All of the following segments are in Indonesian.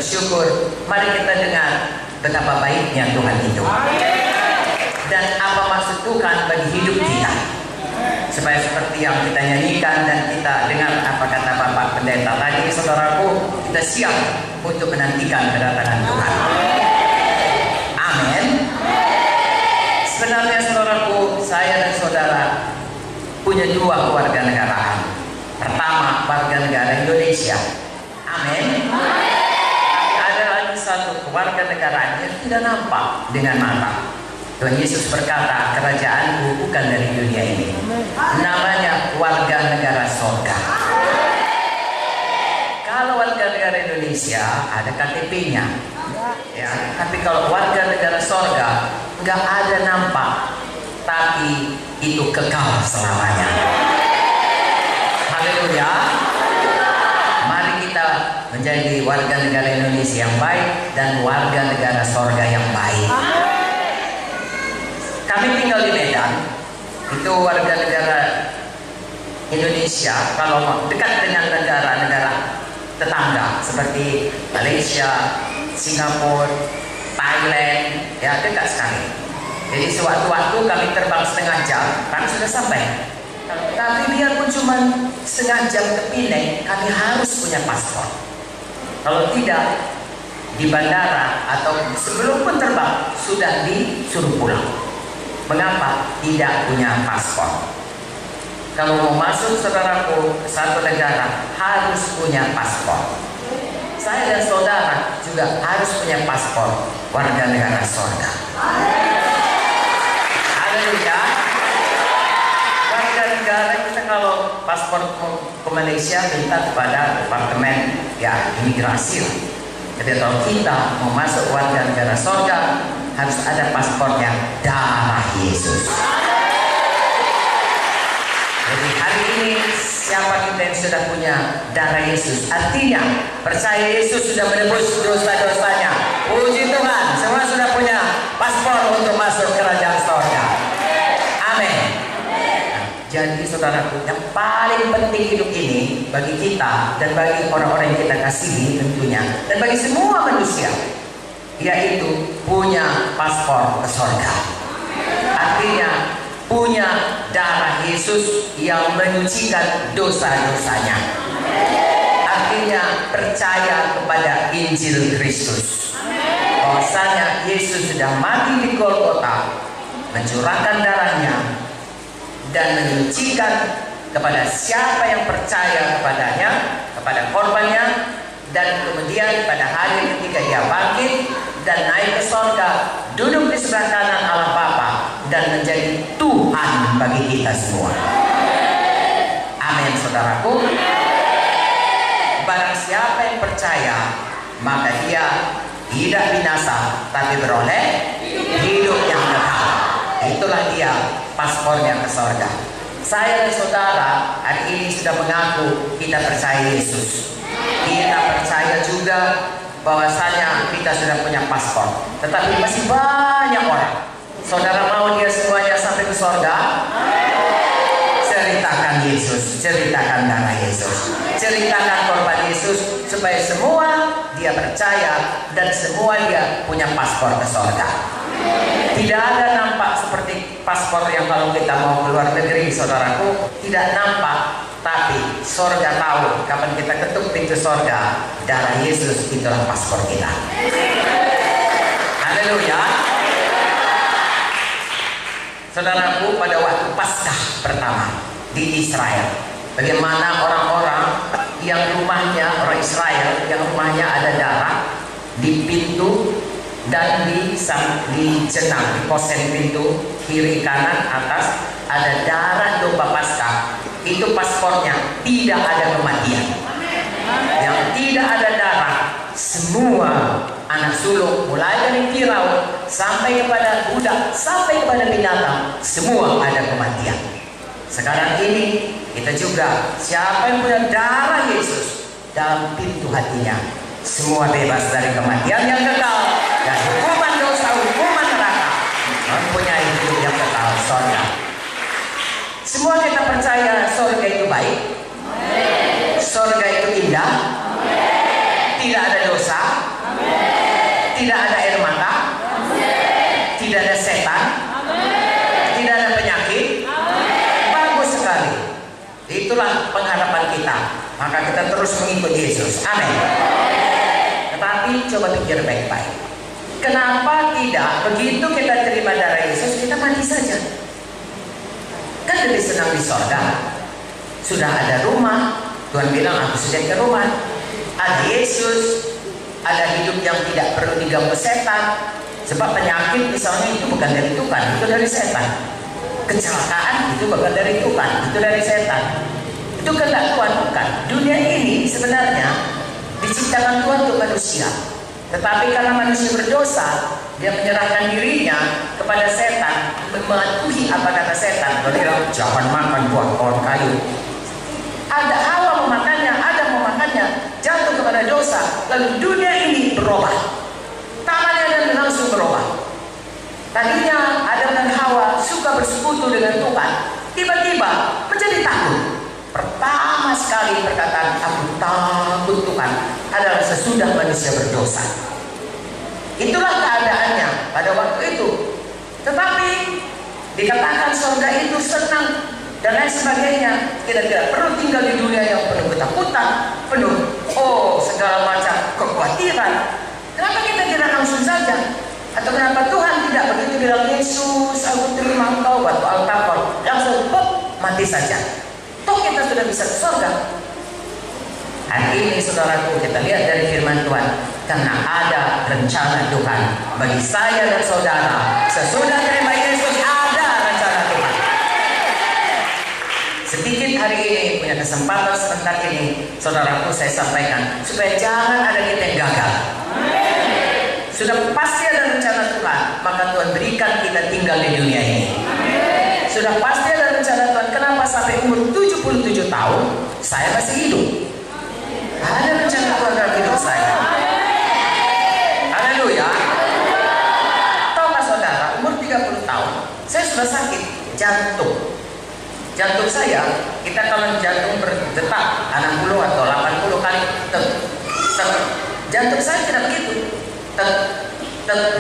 bersyukur. Mari kita dengar betapa baiknya Tuhan itu dan apa maksud Tuhan bagi hidup kita, supaya seperti yang kita nyanyikan dan kita dengar apa kata Bapak Pendeta tadi, saudaraku, kita siap untuk menantikan kedatangan Tuhan. Amin. Sebenarnya saudaraku, saya dan saudara punya dua kewarganegaraan. Pertama, warga negara Indonesia. Amin. Tapi ada lagi satu kewarganegaraan yang tidak nampak dengan mata. Tuhan Yesus berkata, kerajaanku bukan dari dunia ini. Namanya warga negara sorga. Kalau warga negara Indonesia ada KTP-nya, ya. Tapi kalau warga negara sorga nggak ada nampak, tapi itu kekal selamanya. Haleluya. Mari kita menjadi warga negara Indonesia yang baik dan warga negara sorga yang baik. Kami tinggal di Medan, itu warga negara Indonesia. Kalau dekat dengan negara-negara tetangga seperti Malaysia, Singapura, Thailand, ya dekat sekali. Jadi sewaktu-waktu kami terbang setengah jam, kami sudah sampai. Tapi biarpun cuma setengah jam ke Penang, kami harus punya paspor. Kalau tidak, di bandara atau sebelum pun terbang sudah disuruh pulang. Mengapa tidak punya paspor? Kalau mau masuk saudaraku ke satu negara harus punya paspor. Saya dan saudara juga harus punya paspor warga negara sorga. Haleluya. Warga negara kita kalau paspor ke Malaysia minta kepada departemen ya imigrasi. Jadi kalau kita mau masuk warga negara sorga harus ada paspornya darah Yesus. Jadi hari ini siapa kita yang sudah punya darah Yesus, artinya percaya Yesus sudah menebus dosa-dosanya. Puji Tuhan, semua sudah punya paspor untuk masuk kerajaan sorga. Amin. Jadi saudaraku, yang paling penting hidup ini bagi kita dan bagi orang-orang yang kita kasihi tentunya, dan bagi semua manusia, yaitu punya paspor ke sorga. Artinya punya darah Yesus yang menyucikan dosa-dosanya. Artinya percaya kepada Injil Kristus, bahwasanya Yesus sudah mati di Golgota, mencurahkan darahnya dan menyucikan kepada siapa yang percaya kepadanya, kepada korbannya, dan kemudian pada hari ketika ia bangkit dan naik ke sorga, duduk di sebelah kanan Allah Bapa dan menjadi Tuhan bagi kita semua. Amin, saudaraku. Barang siapa yang percaya, maka dia tidak binasa, tapi beroleh hidup yang kekal. Itulah dia paspornya ke sorga. Saya dan saudara hari ini sudah mengaku kita percaya Yesus. Kita percaya juga bahwasanya kita sudah punya paspor. Tetapi masih banyak orang. Saudara mau dia semuanya sampai ke sorga? Ceritakan Yesus, ceritakan darah Yesus, ceritakan korban Yesus, supaya semua dia percaya dan semua dia punya paspor ke sorga. Tidak ada nampak seperti paspor yang kalau kita mau keluar negeri, saudaraku, tidak nampak. Tapi sorga tahu kapan kita ketuk pintu sorga, darah Yesus itulah paspor kita. Haleluya. Saudaraku, pada waktu Paskah pertama di Israel, bagaimana orang-orang yang rumahnya, orang Israel yang rumahnya ada darah di pintu dan di jenang, di posen pintu kiri kanan atas ada darah domba Paskah. Itu paspornya, tidak ada kematian. Yang tidak ada darah, semua anak sulung mulai dari Firaun sampai kepada budak, sampai kepada binatang, semua ada kematian. Sekarang ini kita juga, siapa yang punya darah Yesus dalam pintu hatinya, semua bebas dari kematian yang kekal dan hukuman dosa, hukuman neraka, mempunyai hidup yang kekal, sorga. Semua kita percaya sorga itu baik, sorga itu indah, tidak ada dosa, tidak ada air mata, tidak ada setan, tidak ada penyakit. Bagus sekali. Itulah pengharapan kita. Maka kita terus mengikuti Yesus. Amin. Tetapi coba pikir baik-baik. Kenapa tidak begitu kita terima darah Yesus kita mati saja? Kan lebih senang di sorga. Sudah ada rumah. Tuhan bilang aku sudah ke rumah. Ada Yesus. Ada hidup yang tidak perlu diganggu setan. Sebab penyakit misalnya itu bukan dari Tuhan, itu dari setan. Kecelakaan itu bukan dari Tuhan, itu dari setan. Itu kehendak Tuhan bukan. Dunia ini sebenarnya diciptakan Tuhan untuk manusia. Tetapi karena manusia berdosa, dia menyerahkan dirinya kepada setan, mematuhi apa kata setan. Dia bilang jangan makan buah pohon kayu. Ada Hawa memakannya, Adam memakannya, jatuh kepada dosa. Lalu dunia ini berubah. Taman Eden langsung berubah. Tadinya Adam dan Hawa suka bersekutu dengan Tuhan, tiba-tiba menjadi takut. Pertama sekali perkataan aku takut Tuhan adalah sesudah manusia berdosa. Itulah keadaannya pada waktu itu. Tetapi dikatakan surga itu senang dan lain sebagainya. Kita tidak perlu tinggal di dunia yang penuh ketakutan, penuh segala macam kekhawatiran. Kenapa kita tidak langsung saja? Atau kenapa Tuhan tidak begitu bilang Yesus aku terima engkau waktu Al-Taqor langsung mati saja? Toh kita sudah bisa ke surga. Hari ini saudaraku kita lihat dari firman Tuhan, karena ada rencana Tuhan bagi saya dan saudara. Sesudah terima Yesus ada rencana Tuhan. Sedikit hari ini punya kesempatan sebentar ini, saudaraku saya sampaikan supaya jangan ada kita yang gagal. Sudah pasti ada rencana Tuhan, maka Tuhan berikan kita tinggal di dunia ini. Sudah pasti ada rencana Tuhan. Kenapa sampai umur 77 tahun saya masih hidup? Ada rencana Tuhan dalam hidup saya. Haleluya. Tahukah saudara, umur 30 tahun saya sudah sakit jantung. Jantung saya, kita kalau jantung berdetak 60 atau 80 kali jantung saya tidak begitu.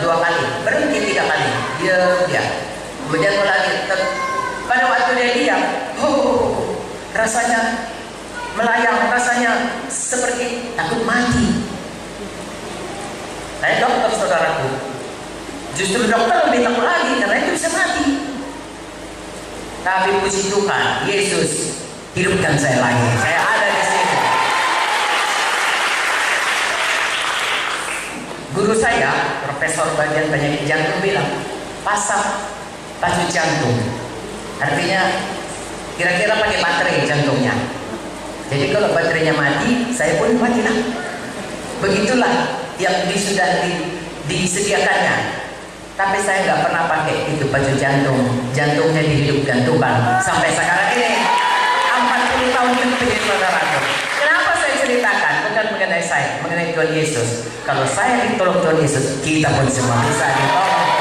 Dua kali, berhenti 3 kali, dia kemudian lagi pada waktu dia diam, rasanya melayang, rasanya seperti takut mati. Saya dokter saudaraku, justru dokter lebih takut lagi karena itu bisa mati. Tapi puji Tuhan, Yesus hidupkan saya lagi. Saya ada di sini. Guru saya, profesor bagian penyakit jantung bilang, pasang baju jantung. Artinya kira-kira pakai baterai jantungnya. Jadi kalau baterainya mati, saya pun matilah. Begitulah yang sudah disediakannya. Tapi saya nggak pernah pakai itu baju jantung. Jantungnya dihidupkan Tuhan sampai sekarang ini 40 tahun lebih saudaraku. Kenapa saya ceritakan? Bukan mengenai saya, mengenai Tuhan Yesus. Kalau saya ditolong Tuhan Yesus, kita pun semua bisa ditolong.